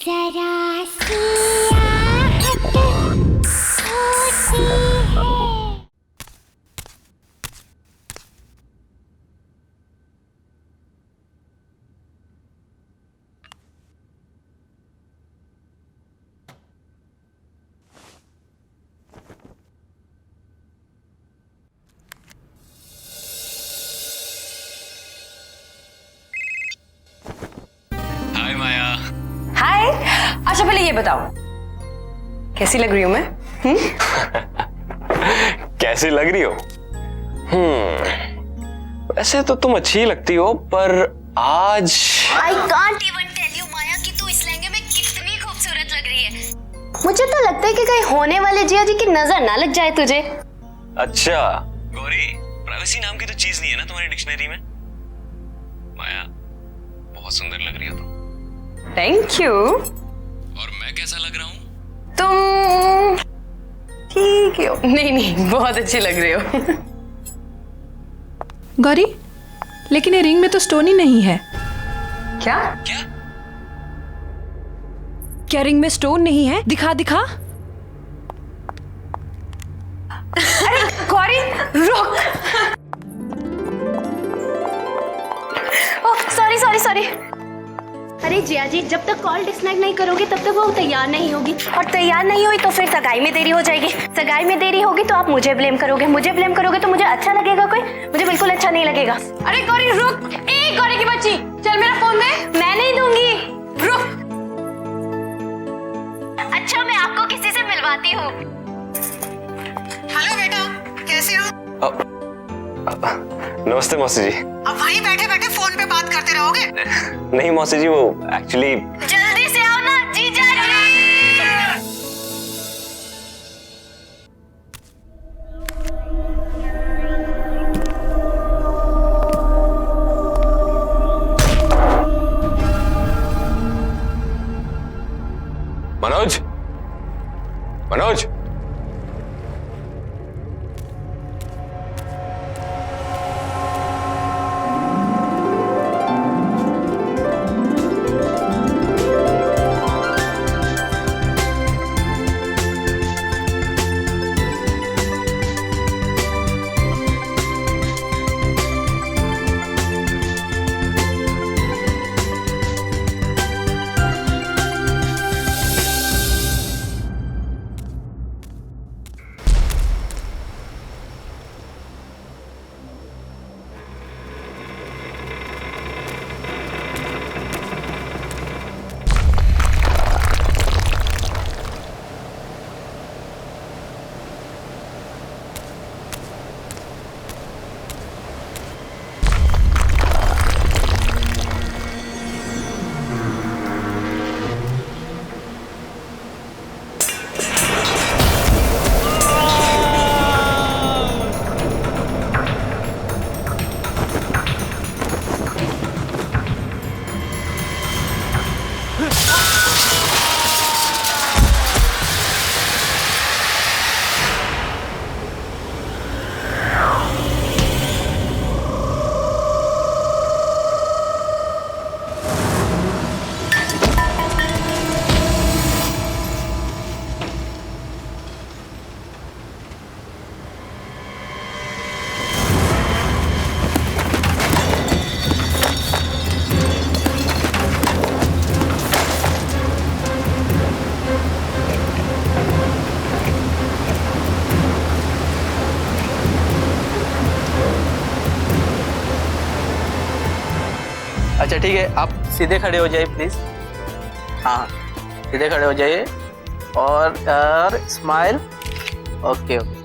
जरा सी आहट होती है। हाय माया। हाय। अच्छा पहले ये बताओ कैसी लग रही हूँ मैं? कैसी लग रही हो? वैसे तो तुम अच्छी लगती हो, पर आज I can't even tell you माया कि तू इस लहंगे में कितनी खूबसूरत लग रही है। मुझे तो लगता है कि कहीं होने वाले जिया जी की नजर ना लग जाए तुझे। अच्छा गौरी, प्राइवेसी नाम की तो चीज नहीं है ना तुम्हारी डिक्शनरी में। माया बहुत सुंदर लग रही हो तुम। Thank you. और मैं कैसा लग रहा हूँ? तुम ठीक हो। नहीं बहुत अच्छी लग रही हो। गौरी, लेकिन ये रिंग में तो स्टोन ही नहीं है। क्या? क्या? क्या रिंग में स्टोन नहीं है? दिखा दिखा। अरे गौरी रुक। Oh sorry sorry sorry. अरे जिया जी, जब तक कॉल डिस्कनेक्ट नहीं करोगे तब तक वो तैयार नहीं होगी, और तैयार नहीं हुई तो फिर सगाई में देरी हो जाएगी। सगाई में देरी होगी तो आप मुझे ब्लेम करोगे, मुझे ब्लेम करोगे तो मुझे अच्छा लगेगा कोई? मुझे बिल्कुल अच्छा नहीं लगेगा। अरे गौरी रुक। ए गौरी की बच्ची, चल मेरा फोन दे। मैं नहीं दूंगी। रुक। अच्छा मैं आपको किसी से मिलवाती हूँ। हेलो बेटा, कैसे हो? नमस्ते मौसी जी। अब वहीं बैठे बैठे फोन पे बात करते रहोगे? नहीं मौसी जी, वो एक्चुअली जल्दी से आओ ना जीजा जी। मनोज, मनोज। अच्छा ठीक है, आप सीधे खड़े हो जाइए प्लीज। हाँ सीधे खड़े हो जाइए और स्माइल। Okay okay.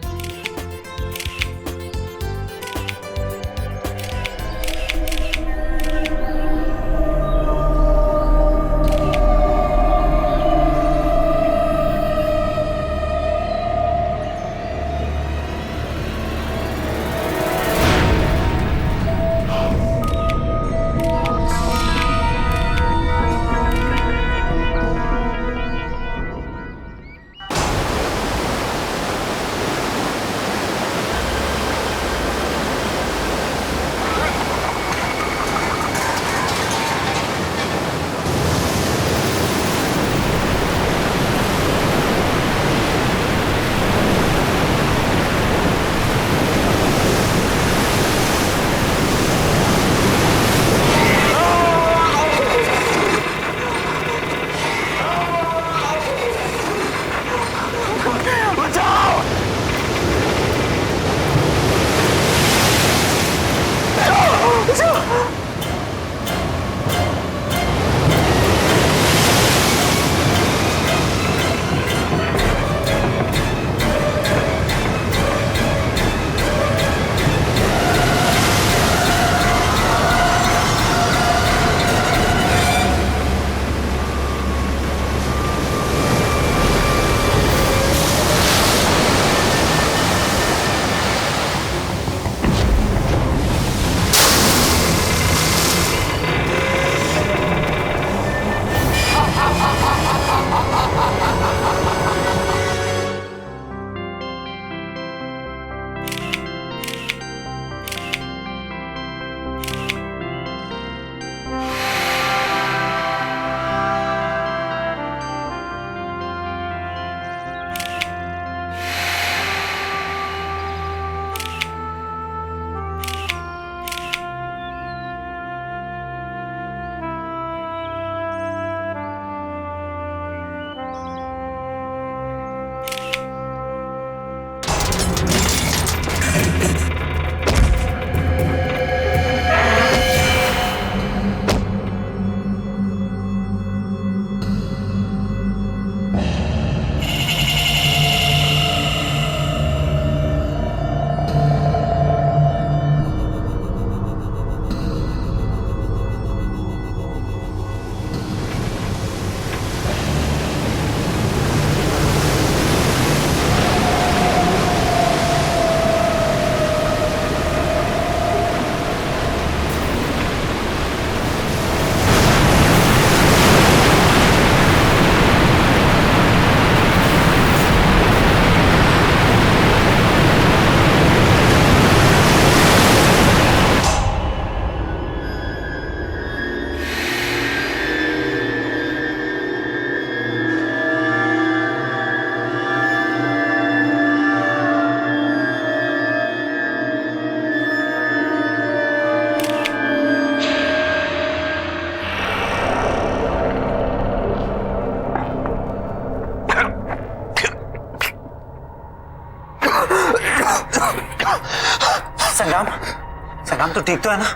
संग्राम तू ठीक तो है ना?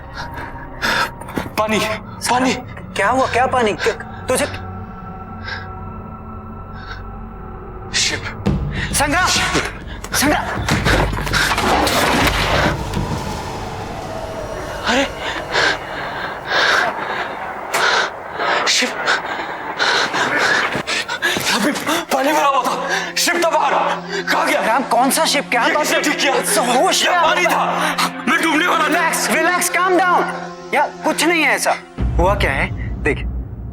पानी पानी। क्या हुआ? क्या पानी? तुझे शिप। संग्राम, संग्राम, अरे शिप, यहाँ पे पानी भरा हुआ था, शिप था बाहर, कहाँ गया? संग्राम कौन सा शिप? क्या बात किसने ठीक किया? होश में यहाँ आओ। पानी था, मैं डूबने वाला था। Relax, relax, calm down. यार कुछ नहीं है ऐसा। हुआ क्या है, देख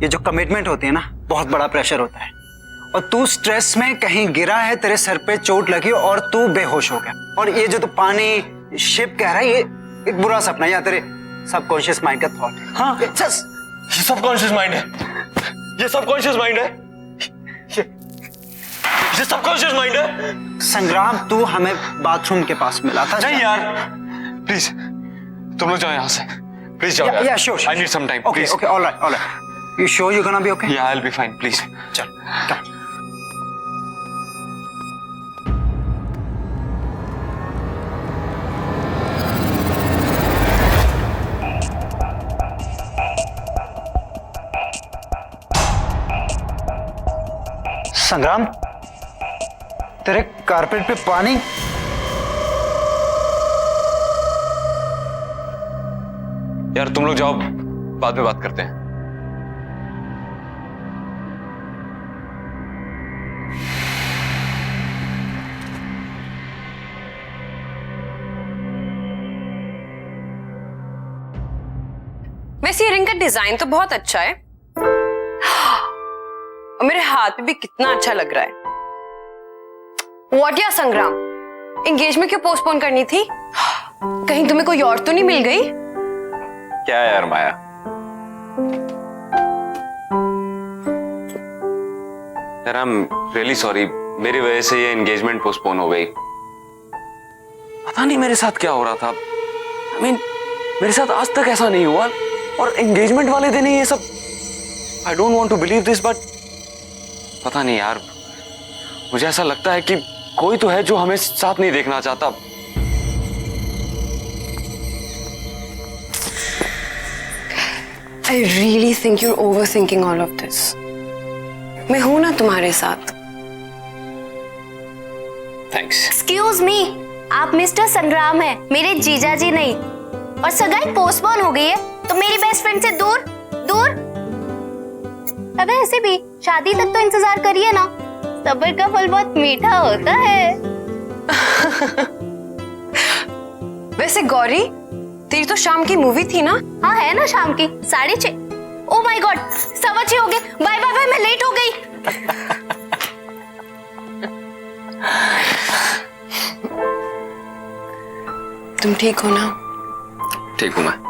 ये जो कमिटमेंट होती है ना, बहुत बड़ा प्रेशर होता है और तू स्ट्रेस में कहीं गिरा है, तेरे सर पे चोट लगी और तू बेहोश हो गया। और ये जो तू पानी शिप कह रहा है, ये एक बुरा सपना है या तेरे सबकॉन्शियस माइंड का थॉट है। हाँ जस्ट ये सबकॉन्शियस माइंड है, ये सबकॉन्शियस माइंड है, ये सबकॉन्शियस माइंड है। संग्राम तू हमें बाथरूम के पास मिला था। नहीं यार, प्लीज तुम लोग जाओ यहाँ से, प्लीज जाओ। Yeah, sure, sure. I need some time, Okay, please. okay, all right, all right. You sure you're gonna be okay? Yeah, I'll be fine, please. चल, come. संग्राम, तेरे कारपेट पे पानी। यार तुम लोग जाओ, बाद में बात करते हैं। वैसे ये रिंग का डिजाइन तो बहुत अच्छा है और मेरे हाथ पे भी कितना अच्छा लग रहा है। व्हाट या संग्राम, एंगेजमेंट क्यों पोस्टपोन करनी थी? कहीं तुम्हें कोई और तो नहीं मिल गई? क्या यार माया, यार आई एम रियली सॉरी, मेरी वजह से ये एंगेजमेंट पोस्टपोन हो गई। पता नहीं मेरे साथ क्या हो रहा था। I mean, मेरे साथ आज तक ऐसा नहीं हुआ और एंगेजमेंट वाले दिन ही ये सब। I don't want to believe this, but पता नहीं यार, मुझे ऐसा लगता है कि कोई तो है जो हमें साथ नहीं देखना चाहता। I really think you're overthinking all of this. मैं हूं ना तुम्हारे साथ। थैंक्स। एक्सक्यूज मी, आप मिस्टर संग्राम हैं, मेरे जीजा जी नहीं। और सगाई पोस्टपोन हो गई है तो मेरी बेस्ट फ्रेंड से दूर दूर। अबे ऐसे भी शादी तक तो इंतजार करिए ना, सब्र का फल बहुत मीठा होता है। वैसे गौरी, तेरी तो शाम की मूवी थी ना? हाँ है ना, शाम की 6:30। ओ माय गॉड, 6:15 हो गए। बाय बाय बाय, मैं लेट हो गई। तुम ठीक हो ना? ठीक हूं मैं।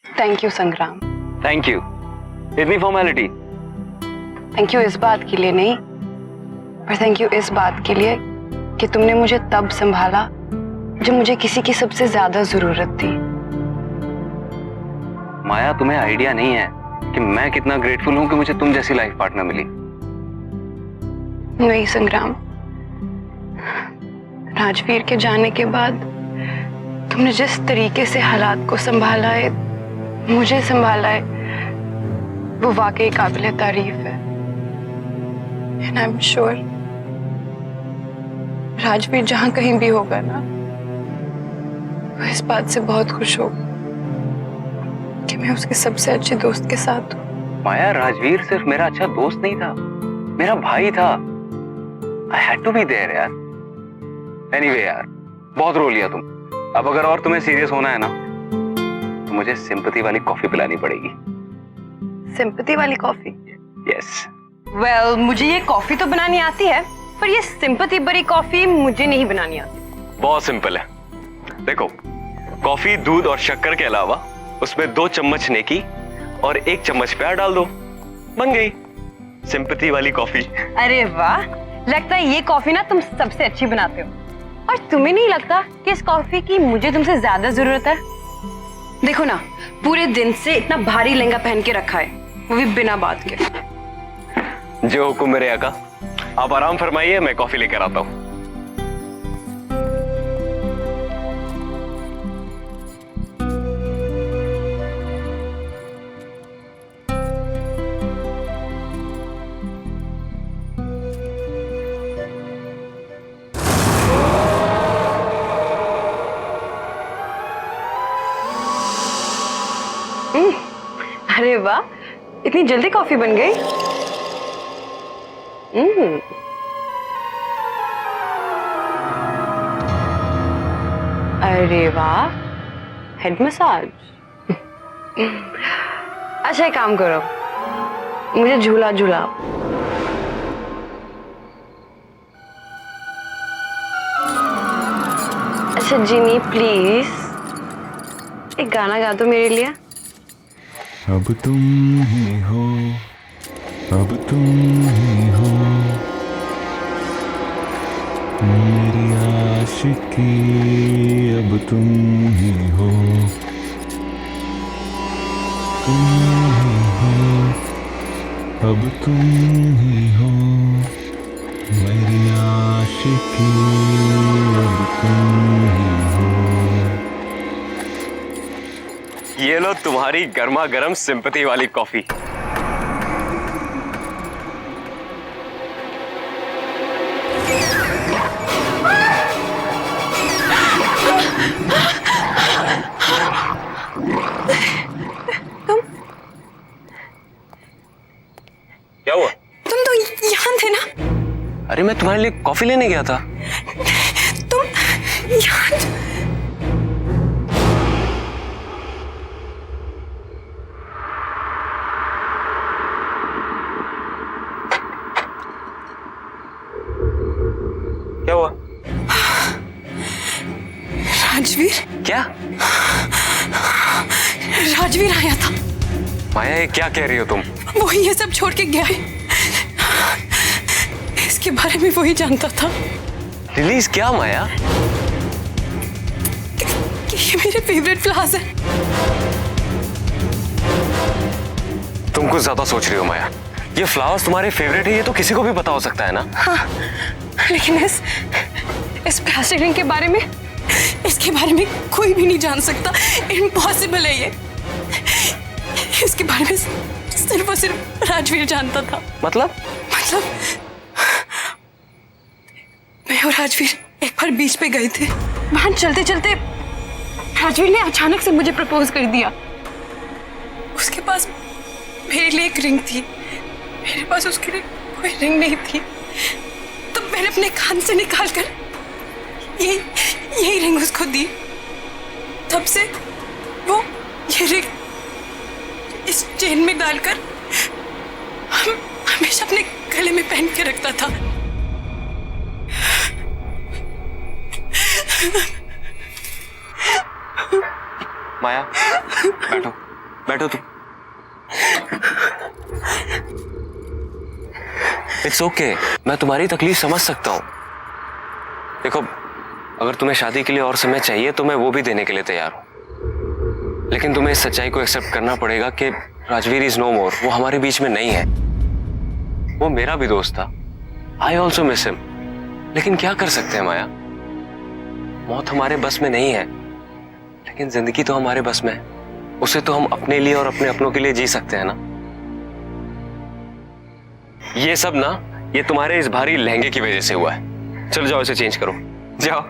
थैंक यू संग्राम। थैंक यू, इतनी फॉर्मेलिटी। थैंक यू इस बात के लिए नहीं, पर थैंक यू इस बात के लिए कि तुमने मुझे तब संभाला जब मुझे किसी की सबसे ज्यादा जरूरत थी। माया, तुम्हें आइडिया नहीं है कि मैं कितना ग्रेटफुल हूं कि मुझे तुम जैसी लाइफ पार्टनर मिली। नहीं संग्राम, राजवीर के जाने के बाद तुमने जिस तरीके से हालात को संभाला है, मुझे संभाला है, वो वाकई काबिल तारीफ है। And I am sure Rajveer जहां कहीं भी होगा ना, वो इस बात से बहुत खुश होगा कि मैं उसके सबसे अच्छे दोस्त के साथ हूँ। माया, राजवीर सिर्फ मेरा अच्छा दोस्त नहीं था, मेरा भाई था। I had to be there यार। एनीवे यार, बहुत रो लिया तुम। अब अगर और तुम्हें सीरियस होना है ना, तो मुझे सिंपैथी वाली कॉफी पिलानी पड़ेगी। सिंपैथी वाली कॉफी? यस। वेल, मुझे ये कॉफी तो बनानी आती है, पर ये सिंपैथी भरी कॉफी मुझे नहीं बनानी आती। बहुत सिंपल है। देखो, कॉफी, दूध और शक्कर के अलावा उसमें 2 चम्मच नेकी और 1 चम्मच प्यार डाल दो, बन गई सिंपैथी वाली कॉफी। अरे वाह, लगता है ये कॉफी ना तुम सबसे अच्छी बनाते हो। और तुम्हें नहीं लगता कि इस कॉफी की मुझे तुमसे ज्यादा जरूरत है? देखो ना, पूरे दिन से इतना भारी लहंगा पहन के रखा है, वो भी बिना बात के। जो हुक्म मेरे आका, आप आराम फरमाइए, मैं कॉफी लेकर आता हूँ। अरे वाह, इतनी जल्दी कॉफी बन गई। अरे वाह, हेड मसाज। अच्छा एक काम करो, मुझे झूला झूलाओ। अच्छा जिनी प्लीज एक गाना गा दो मेरे लिए। अब तुम ही हो, अब तुम ही हो मेरी आशिकी, अब तुम ही हो, तुम ही हो, अब तुम ही हो मेरी आशिकी, अब तुम ही हो। ये लो तुम्हारी गर्मा गर्म सिंपैथी वाली कॉफी। क्या हुआ? तुम तो यहाँ थे ना? अरे मैं तुम्हारे लिए कॉफी लेने गया था। तुम यहाँ? क्या हुआ? राजवीर? क्या? राजवीर आया था। माया ये क्या कह रही हो तुम? वो ये सब छोड़ के गया है। इसके बारे में वही जानता था। रिलीज क्या माया? कि ये मेरे फेवरेट फ्लावर्स हैं। तुम कुछ ज्यादा सोच रही हो माया। ये फ्लावर्स तुम्हारे फेवरेट है, ये तो किसी को भी पता हो सकता है ना। हाँ, लेकिन इस प्लास्टिक रिंग के बारे में, इसके बारे में कोई भी नहीं जान सकता। इम्पॉसिबल है ये। इसके बारे में सिर्फ और सिर्फ राजवीर जानता था। मतलब मैं और राजवीर एक बार बीच पे गए थे। वहां चलते चलते राजवीर ने अचानक से मुझे प्रपोज कर दिया। उसके पास मेरे लिए एक रिंग थी, मेरे पास उसके लिए कोई रिंग नहीं थी। तो मैंने अपने कान से निकालकर यही रिंग उसको दी। तब से वो ये रिंग इस चेन में डालकर हमेशा अपने गले में पहन के रखता था। माया बैठो, बैठो तुम। इट्स ओके, मैं तुम्हारी तकलीफ समझ सकता हूँ। देखो, अगर तुम्हें शादी के लिए और समय चाहिए तो मैं वो भी देने के लिए तैयार हूँ, लेकिन तुम्हें इस सच्चाई को एक्सेप्ट करना पड़ेगा कि राजवीर इज नो मोर। वो हमारे बीच में नहीं है। वो मेरा भी दोस्त था। I also miss him. लेकिन क्या कर सकते हैं माया, मौत हमारे बस में नहीं है, लेकिन जिंदगी तो हमारे बस में है। उसे तो हम अपने लिए और अपने अपनों के लिए जी सकते हैं ना। ये सब ना, ये तुम्हारे इस भारी लहंगे की वजह से हुआ है। चलो जाओ, इसे चेंज करो, जाओ।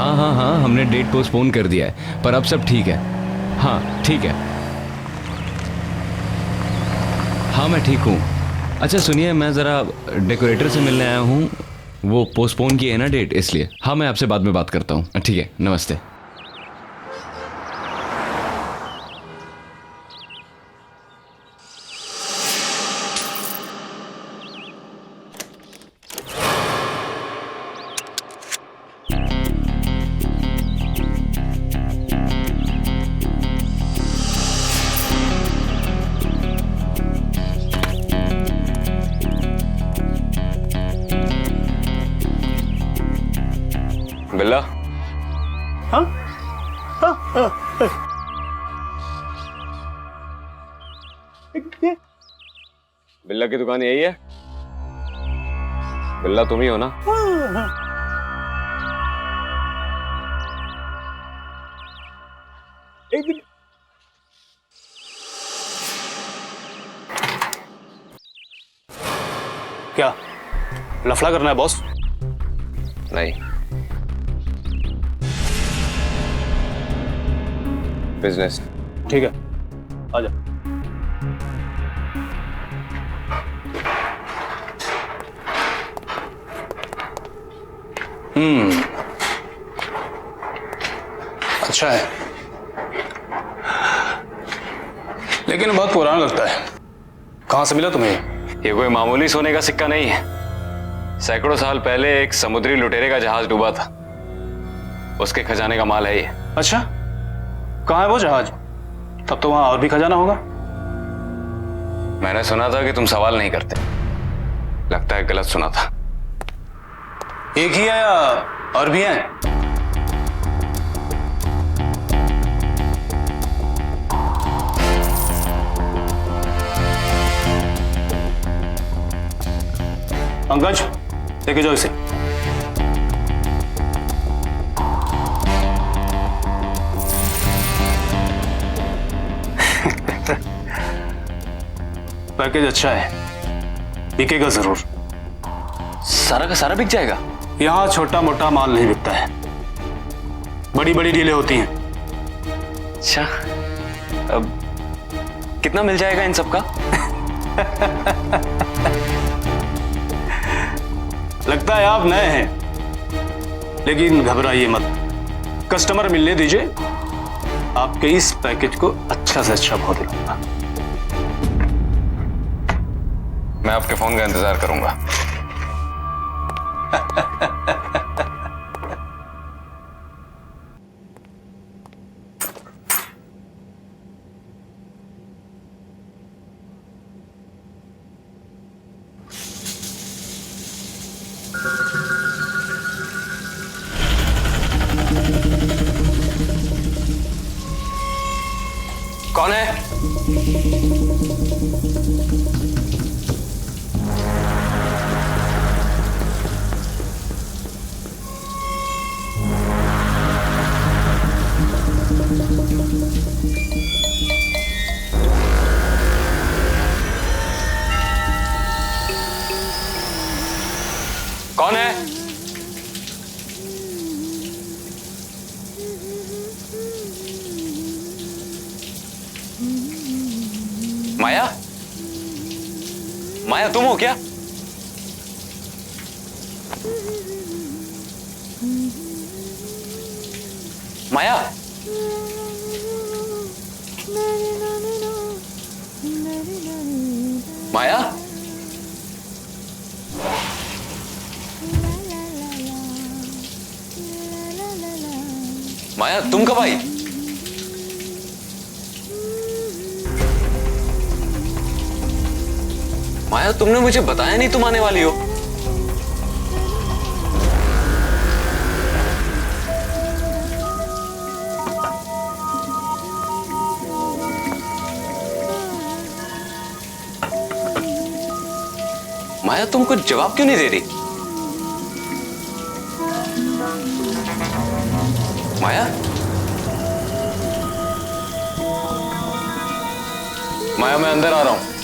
हाँ, हमने डेट पोस्टपोन कर दिया है, पर अब सब ठीक है। हाँ ठीक है। हाँ मैं ठीक हूँ। अच्छा सुनिए, मैं ज़रा डेकोरेटर से मिलने आया हूँ। वो पोस्टपोन की है ना डेट, इसलिए। हाँ, मैं आपसे बाद में बात करता हूँ। ठीक है, नमस्ते। बिल्ला, बिल्ला की दुकान यही है? बिल्ला तुम ही हो ना? क्या लफड़ा करना है बॉस? नहीं, बिजनेस। ठीक है, आजा। अच्छा है, लेकिन बहुत पुराना लगता है। कहां से मिला तुम्हें? ये कोई मामूली सोने का सिक्का नहीं है। सैकड़ों साल पहले एक समुद्री लुटेरे का जहाज डूबा था, उसके खजाने का माल है ये। अच्छा, कहाँ है वो जहाज? तब तो वहां और भी खजाना होगा। मैंने सुना था कि तुम सवाल नहीं करते। लगता है गलत सुना था। एक ही है या और भी हैं? पंकज, लेके जाओ इसे। पैकेज अच्छा है, बिकेगा जरूर। सारा का सारा बिक जाएगा? यहां छोटा मोटा माल नहीं बिकता है, बड़ी बड़ी डीलें होती हैं। अच्छा, अब कितना मिल जाएगा इन सब का? लगता है आप नए हैं, लेकिन घबराइए मत। कस्टमर मिलने दीजिए, आपके इस पैकेज को अच्छा से अच्छा भाव दिलाऊंगा। मैं आपके फोन का इंतजार करूंगा। कौन है? कौन है? माया? माया तुम हो क्या? माया? माया? माया तुम कब आई? माया तुमने मुझे बताया नहीं तुम आने वाली हो। माया तुम कुछ जवाब क्यों नहीं दे रही? माया? माया मैं अंदर आ रहा हूं।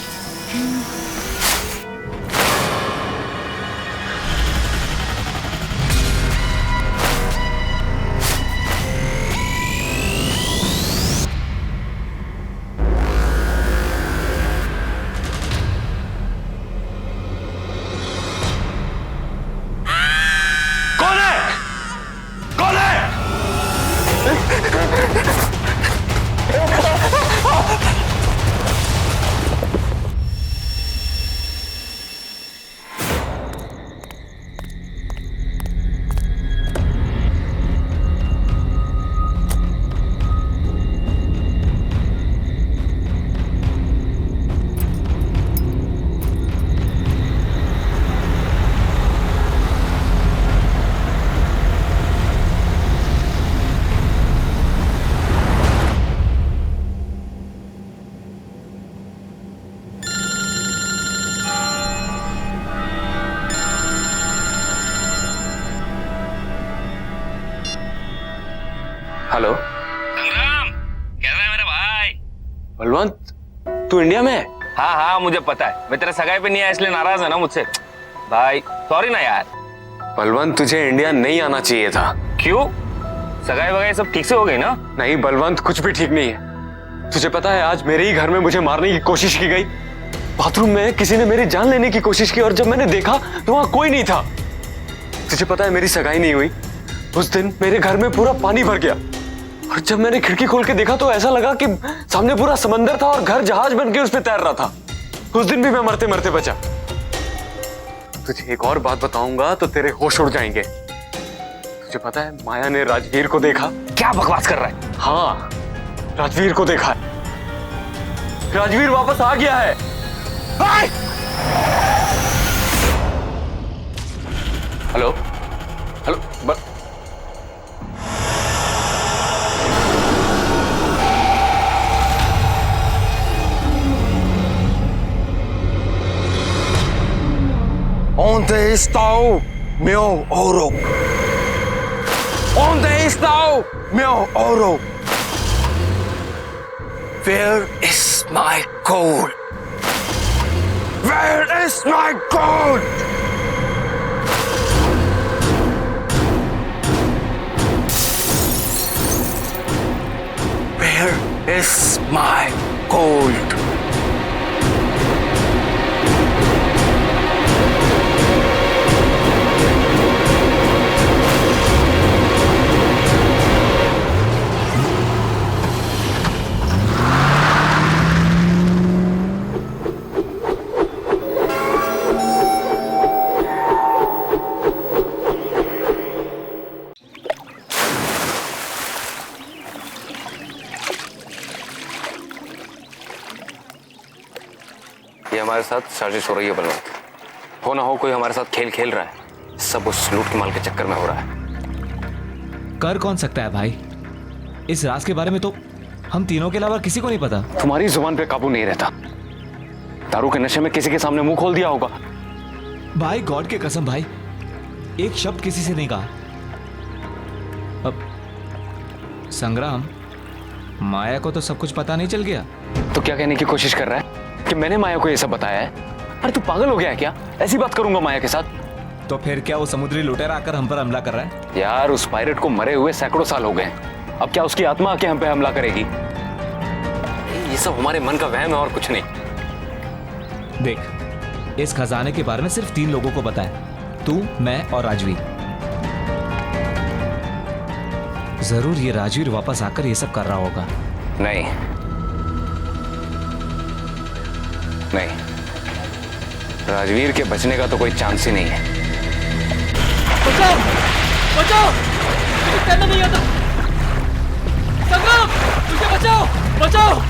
बलवंत तू इंडिया में है? हाँ हाँ मुझे पता है, मैं तेरे सगाई पे नहीं आया इसलिए नाराज है ना मुझसे। भाई सॉरी ना यार। बलवंत तुझे इंडिया नहीं आना चाहिए था। क्यों? सगाई वगाई सब ठीक से हो गई ना? नहीं बलवंत, कुछ भी ठीक नहीं है। तुझे पता है आज मेरे ही घर में मुझे मारने की कोशिश की गई। बाथरूम में किसी ने मेरी जान लेने की कोशिश की और जब मैंने देखा तो वहां कोई नहीं था। तुझे पता है मेरी सगाई नहीं हुई। उस दिन मेरे घर में पूरा पानी भर गया और जब मैंने खिड़की खोल के देखा तो ऐसा लगा कि सामने पूरा समंदर था और घर जहाज बन के उस पर तैर रहा था। उस दिन भी मैं मरते मरते बचा। तुझे एक और बात बताऊंगा तो तेरे होश उड़ जाएंगे। तुझे पता है माया ने राजवीर को देखा। क्या बकवास कर रहा है? हाँ, राजवीर को देखा है। राजवीर वापस आ गया है। Hello hello Onde está o meu ouro? Onde está o meu ouro? Where is my gold? Where is my gold? Where is my gold? ये हमारे साथ साजिश हो रही है बलवंत। हो ना हो कोई हमारे साथ खेल खेल रहा है। सब उस लूट के माल के चक्कर में हो रहा है। कर कौन सकता है भाई? इस राज के बारे में तो हम तीनों के अलावा किसी को नहीं पता। तुम्हारी जुबान पे काबू नहीं रहता। दारू के नशे में किसी के सामने मुंह खोल दिया होगा। भाई गॉड के कसम भाई, एक शब्द किसी से नहीं कहा। अब संग्राम, माया को तो सब कुछ पता नहीं चल गया? तो क्या कहने की कोशिश कर रहा है कि मैंने माया को ये सब बताया है? अरे तू पागल हो गया है क्या? ऐसी बात करूंगा माया के साथ? तो फिर क्या वो समुद्री लुटेरा आकर हम पर हमला कर रहा है? यार उस पायरेट को मरे हुए सैकड़ों साल हो गए। अब क्या उसकी आत्मा आके हम पे हमला करेगी? ये सब हमारे मन का वहम है और कुछ नहीं। देख, इस खजाने के बारे में सिर्फ 3 लोगों को पता है, तू, मैं और राजवीर। जरूर ये राजवीर वापस आकर ये सब कर रहा होगा। नहीं नहीं, राजवीर के बचने का तो कोई चांस ही नहीं है। बचाओ बचाओ, मुझे करना नहीं आता। संग्राम, मुझे बचाओ बचाओ।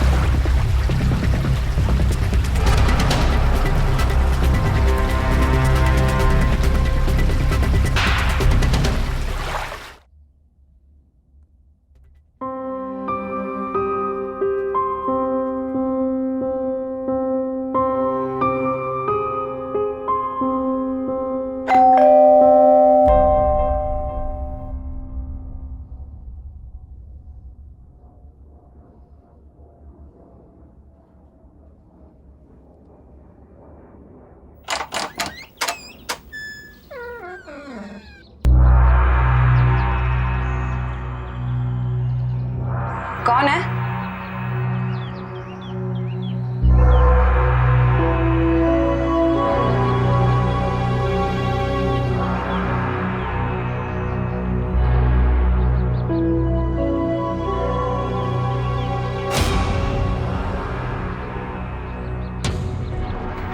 कौन है?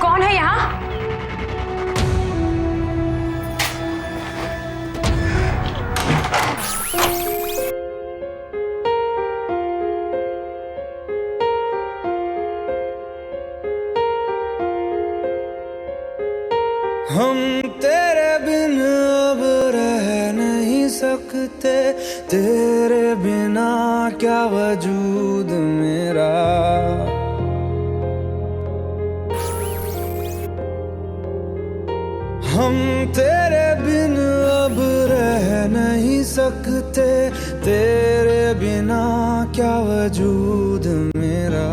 कौन है यहाँ? हम तेरे बिन अब रह नहीं सकते, तेरे बिना क्या वजूद मेरा। हम तेरे बिन अब रह नहीं सकते, तेरे बिना क्या वजूद मेरा।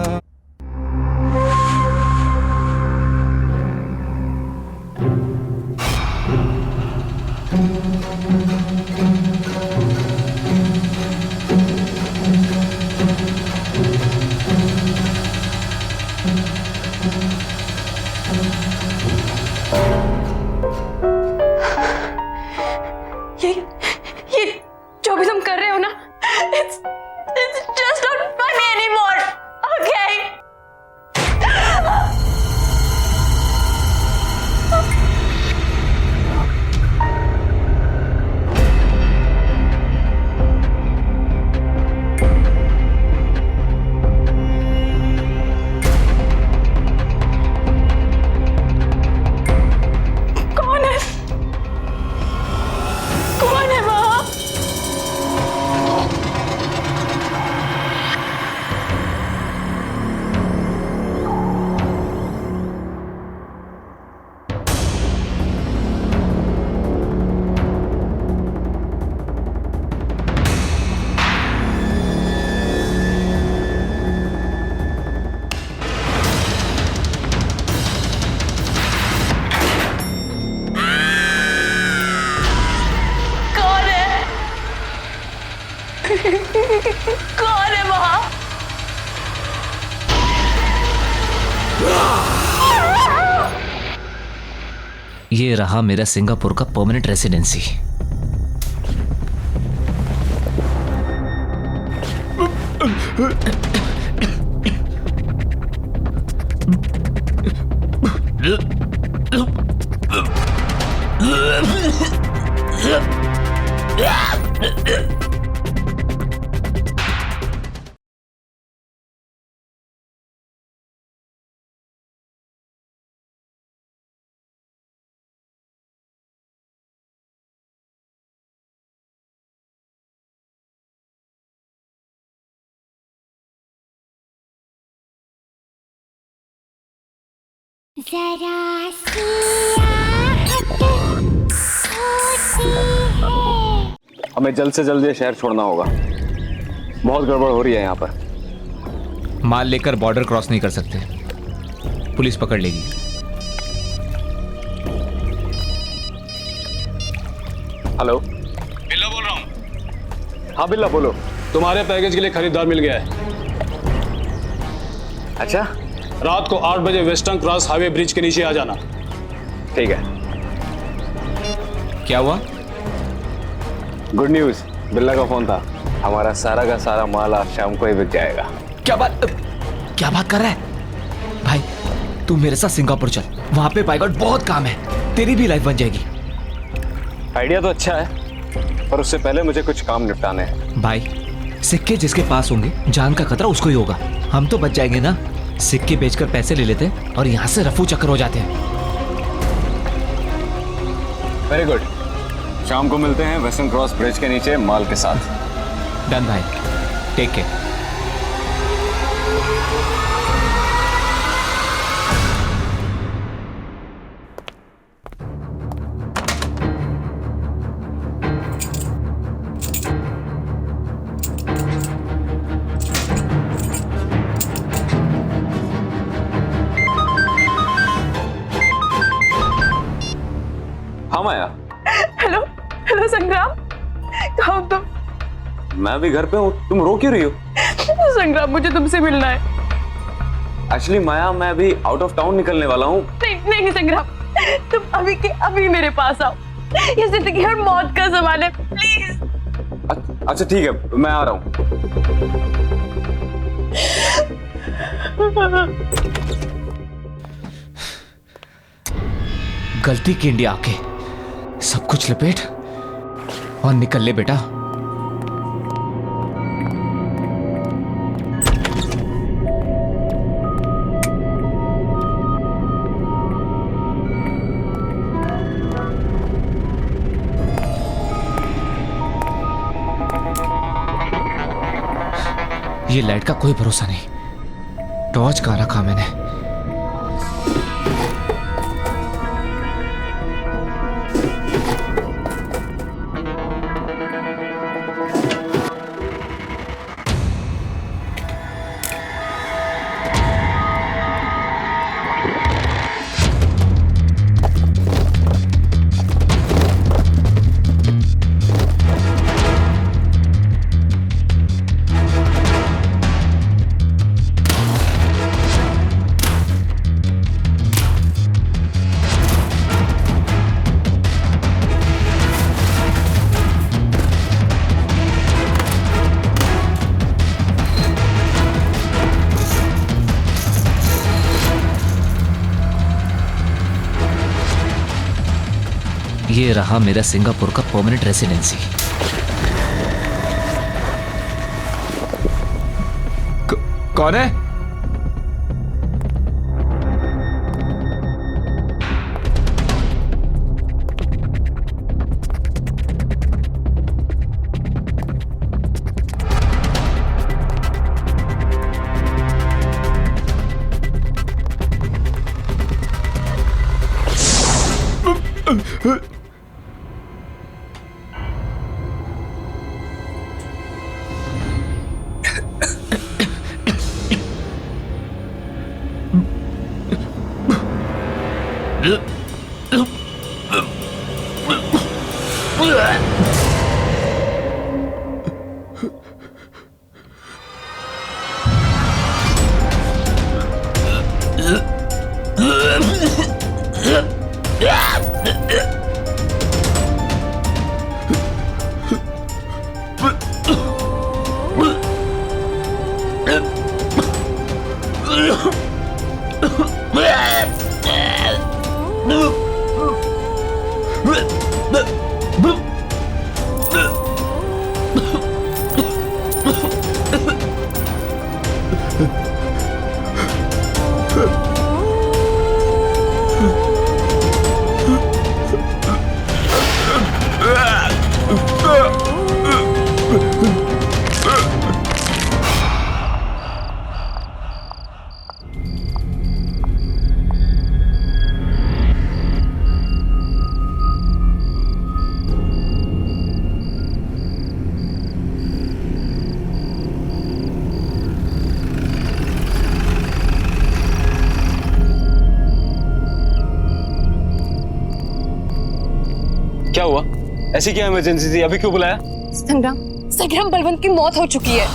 कौन है वहां? ये रहा मेरा सिंगापुर का परमानेंट रेसिडेंसी। जरा सी आहट होती है। हमें जल्द से जल्द ये शहर छोड़ना होगा। बहुत गड़बड़ हो रही है यहाँ पर। माल लेकर बॉर्डर क्रॉस नहीं कर सकते, पुलिस पकड़ लेगी। हेलो, बिल्ला बोल रहा हूँ। हाँ बिल्ला बोलो। तुम्हारे पैकेज के लिए खरीदार मिल गया है। अच्छा, रात को 8 बजे वेस्टर्न क्रॉस हाईवे ब्रिज के नीचे आ जाना। ठीक है। क्या हुआ? गुड न्यूज, बिल्ला का फोन था। हमारा सारा का सारा माल आज शाम को ही बिक जाएगा। क्या बात कर रहा है? भाई तू मेरे साथ सिंगापुर चल, वहां पे बाय गॉड बहुत काम है, तेरी भी लाइफ बन जाएगी। आइडिया तो अच्छा है, पर उससे पहले मुझे कुछ काम निपटाने हैं। भाई सिक्के जिसके पास होंगे, जान का खतरा उसको ही होगा। हम तो बच जाएंगे ना, सिक्के बेचकर पैसे ले लेते और यहाँ से रफू चक्कर हो जाते हैं। वेरी गुड, शाम को मिलते हैं वेस्टर्न क्रॉस ब्रिज के नीचे माल के साथ। डन भाई, टेक केयर। हाँ माया। हेलो हेलो संग्राम, कहाँ हो तुम? मैं भी घर पे हूँ, तुम रो क्यों रही हो? संग्राम मुझे तुमसे मिलना है। एक्चुअली माया, मैं अभी आउट ऑफ टाउन निकलने वाला हूँ। नहीं संग्राम, तुम अभी के अभी मेरे पास आओ। ये जिंदगी और मौत का सवाल है, प्लीज। अच्छा ठीक है, मैं आ रहा हूँ। गलती की इंडिया आके सब कुछ लपेट और निकल ले बेटा। ये लाइट का कोई भरोसा नहीं, टॉर्च कहाँ रखा मैंने? ये रहा मेरा सिंगापुर का परमानेंट रेसिडेंसी। कौन है? क्या हुआ? ऐसी क्या इमरजेंसी थी? अभी क्यों बुलाया? संग्राम बलवंत की मौत हो चुकी है।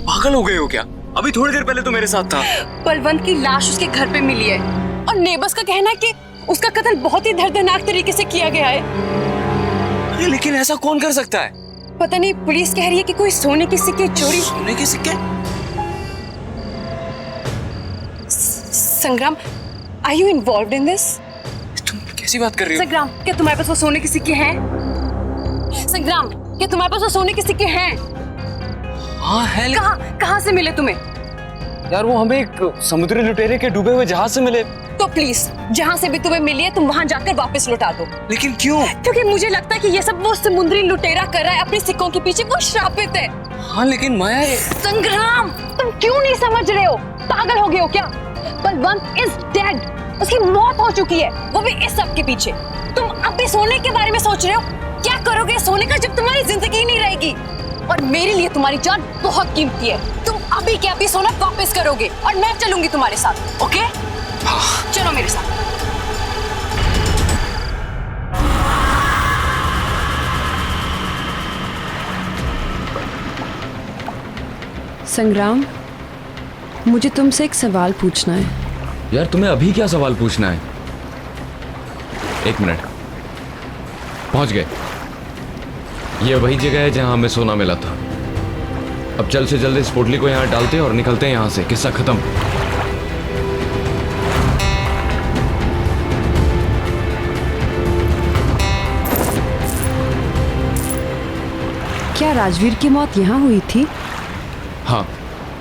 पागल हो गए हो क्या? अभी थोड़ी देर पहले तो मेरे साथ था। बलवंत की लाश उसके घर पे मिली है और नेबर्स का कहना है कि उसका कत्ल बहुत ही दर्दनाक तरीके से किया गया है। अरे लेकिन ऐसा कौन कर सकता है? पता नहीं, पुलिस कह रही है कि कोई सोने के सिक्के चोरी। सोने के सिक्के? Sangram, are you involved in this? तुम कैसी बात कर रही हो? संग्राम, क्या तुम्हारे पास वो सोने के सिक्के हैं? संग्राम, क्या तुम्हारे पास वो सोने के सिक्के हैं? हाँ है। कहाँ से मिले तुम्हें? यार वो हमें एक समुद्री लुटेरे के डूबे हुए जहाज से मिले। तो प्लीज, जहाँ से भी तुम्हें मिली है तुम वहाँ जाकर वापस लौटा दो। लेकिन क्यों? क्योंकि मुझे लगता है कि ये सब वो समुद्री लुटेरा कर रहा है अपने सिक्कों के पीछे। वो श्रापित है। हाँ लेकिन माया संग्राम, तुम क्यों नहीं समझ रहे हो? पागल हो गए हो क्या? Balwant is dead. उसकी मौत हो चुकी है, वो भी इस सब के पीछे। तुम अब भी सोने के बारे में सोच रहे हो? क्या करोगे सोने का जब तुम्हारी जिंदगी नहीं रहेगी? और मेरे लिए तुम्हारी जान बहुत कीमती है। तुम अभी के अभी सोना वापस करोगे और मैं चलूंगी तुम्हारे साथ। ओके? चलो मेरे साथ। संग्राम, मुझे तुमसे एक सवाल पूछना है। यार तुम्हें अभी क्या सवाल पूछना है? एक मिनट, पहुंच गए। ये वही जगह है जहां हमें सोना मिला था। अब जल्द से जल्द इस पोटली को यहाँ डालते हैं और निकलते हैं यहाँ से। किस्सा खत्म। क्या राजवीर की मौत यहाँ हुई थी? हाँ।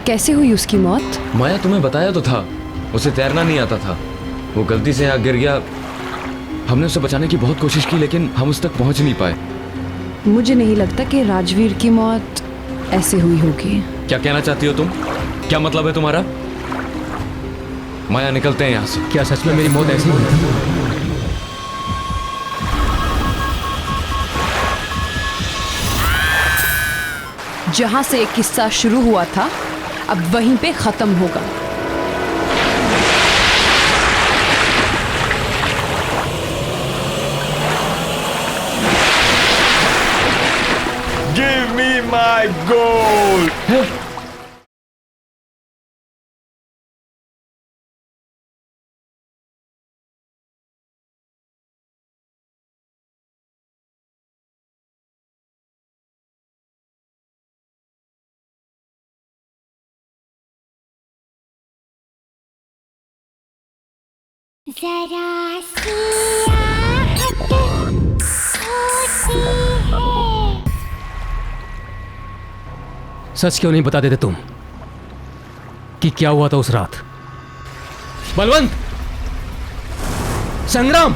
कैसे हुई उसकी मौत? माया तुम्हें बताया तो था, उसे तैरना नहीं आता था। वो गलती से यहाँ गिर गया। हमने उसे बचाने की बहुत कोशिश की लेकिन हम उस तक पहुंच नहीं पाए। मुझे नहीं लगता कि राजवीर की मौत ऐसे हुई होगी। क्या कहना चाहती हो तुम? क्या मतलब है तुम्हारा? माया निकलते हैं यहाँ से। क्या सच में मेरी मौत ऐसी हुई? जहां से एक किस्सा शुरू हुआ था अब वहीं पे खत्म होगा। Give me my gold! जरा सी आहट होती है। सच क्यों नहीं बता देते तुम कि क्या हुआ था उस रात? बलवंत! संग्राम!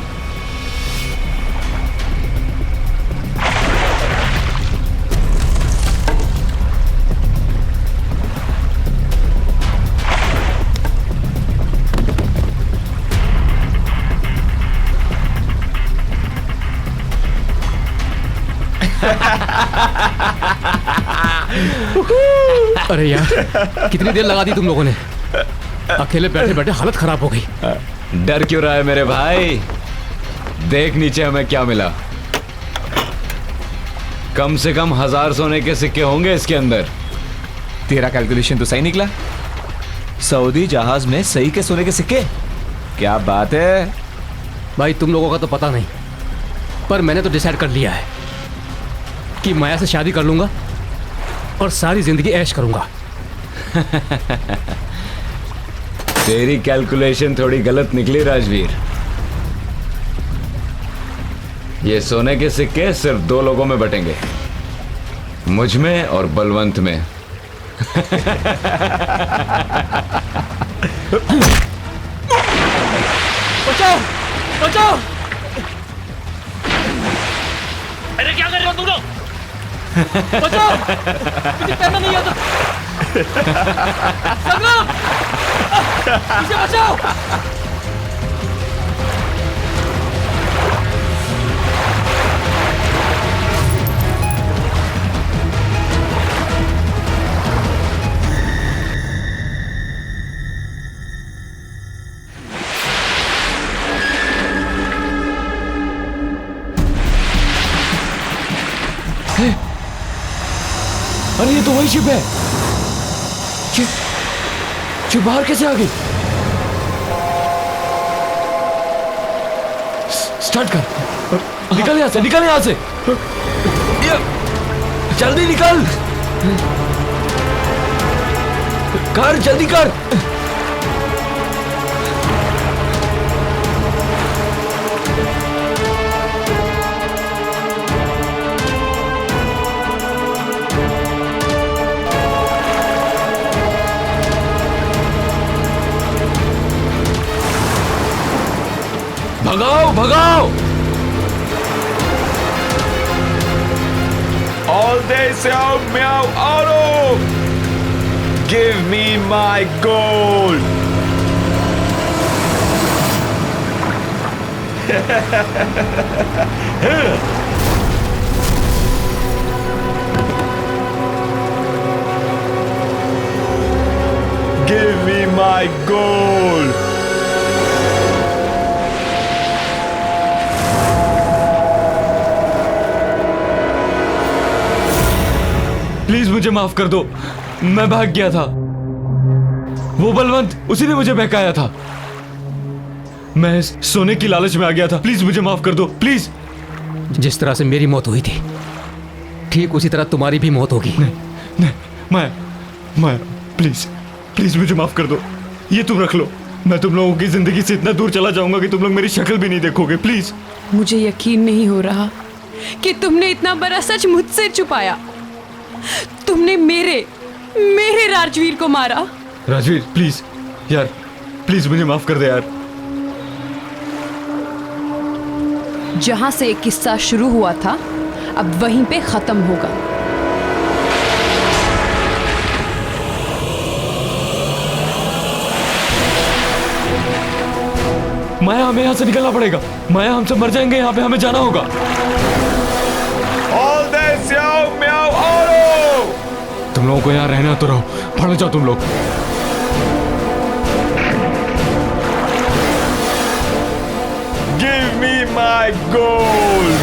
अरे यार, कितनी देर लगा दी तुम लोगों ने? अकेले बैठे बैठे हालत खराब हो गई। डर क्यों रहा है मेरे भाई? देख नीचे हमें क्या मिला। कम से कम 1000 सोने के सिक्के होंगे इसके अंदर। तेरा कैलकुलेशन तो सही निकला। सऊदी जहाज में सही के सोने के सिक्के? क्या बात है भाई। तुम लोगों का तो पता नहीं, पर मैंने तो डिसाइड कर लिया है कि माया से शादी कर लूंगा और सारी जिंदगी ऐश करूंगा। तेरी कैलकुलेशन थोड़ी गलत निकली राजवीर। ये सोने के सिक्के सिर्फ 2 लोगों में बटेंगे, मुझ में और बलवंत में। बचाओ बचाओ! अरे क्या कर रहे हो तुम लोग? बचाओ! मुझे तैरना नहीं आता। संग्राम! मुझे बचाओ! अरे ये तो वही शिप है। शिप बाहर कैसे आ गई? स्टार्ट कर, निकल यहां से, निकल यहां से, जल्दी निकल, कर जल्दी कर। भगाओ भगाओ! All day Xiao Miao Auto! Give me my gold! Give me my gold! Please मुझे माफ कर दो, मैं भाग गया था। वो बलवंत, उसी ने मुझे बहकाया था। मैं सोने की लालच में आ गया था। प्लीज मुझे माफ कर दो, प्लीज। जिस तरह से मेरी मौत हुई थी, ठीक उसी तरह तुम्हारी भी मौत होगी। नहीं, मैं प्लीज प्लीज मुझे माफ कर दो। ये तुम रख लो। मैं तुम लोगों की जिंदगी से इतना दूर चला जाऊंगा कि तुम लोग मेरी शक्ल भी नहीं देखोगे। प्लीज। मुझे यकीन नहीं हो रहा कि तुमने इतना बड़ा सच मुझसे छुपाया। तुमने मेरे राजवीर को मारा। राजवीर प्लीज यार, प्लीज मुझे माफ कर दे यार। जहां से एक किस्सा शुरू हुआ था, अब वहीं पे खत्म होगा। माया, हमें यहां से निकलना पड़ेगा। माया, हम सब मर जाएंगे यहाँ पे, हमें जाना होगा। All day Xiao Miao Auto! तुम लोगों को यहाँ रहना तो रहो, पढ़ जाओ तुम लोग। Give me my gold!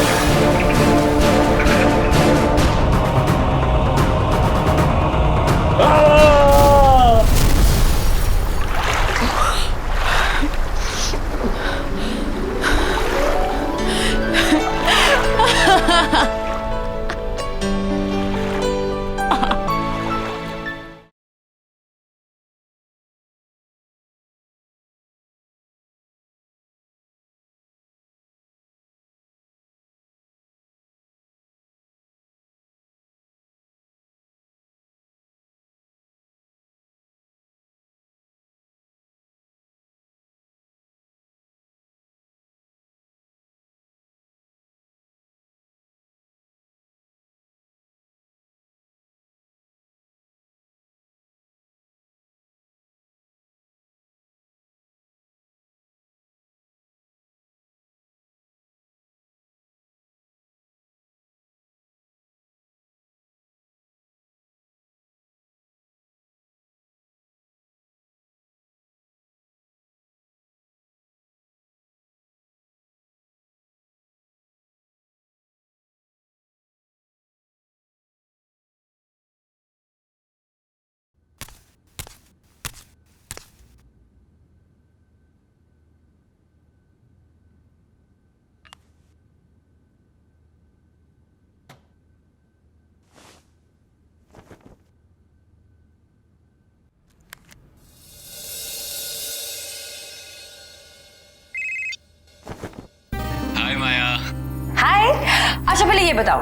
ये बताओ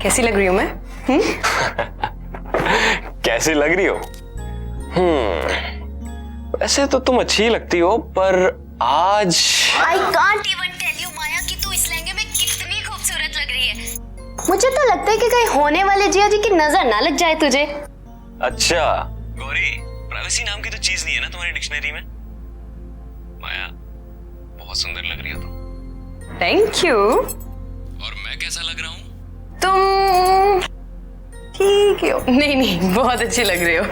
कैसी लग रही हूं मैं? कैसी लग रही हो? वैसे तो तुम अच्छी लगती हो, पर आज I can't even tell you Maya कि तू इस लहंगे में कितनी खूबसूरत लग रही है। मुझे तो लगता है कि कहीं होने वाले जिया जी की नजर ना लग जाए तुझे। अच्छा गौरी, प्राइवेसी नाम की तो चीज नहीं है ना तुम्हारी डिक्शनरी में? माया, बहुत सुंदर लग रही हो तुम। Thank you. और मैं कैसा लग रहा हूँ? तुम ठीक हो। नहीं बहुत अच्छी लग रही हो।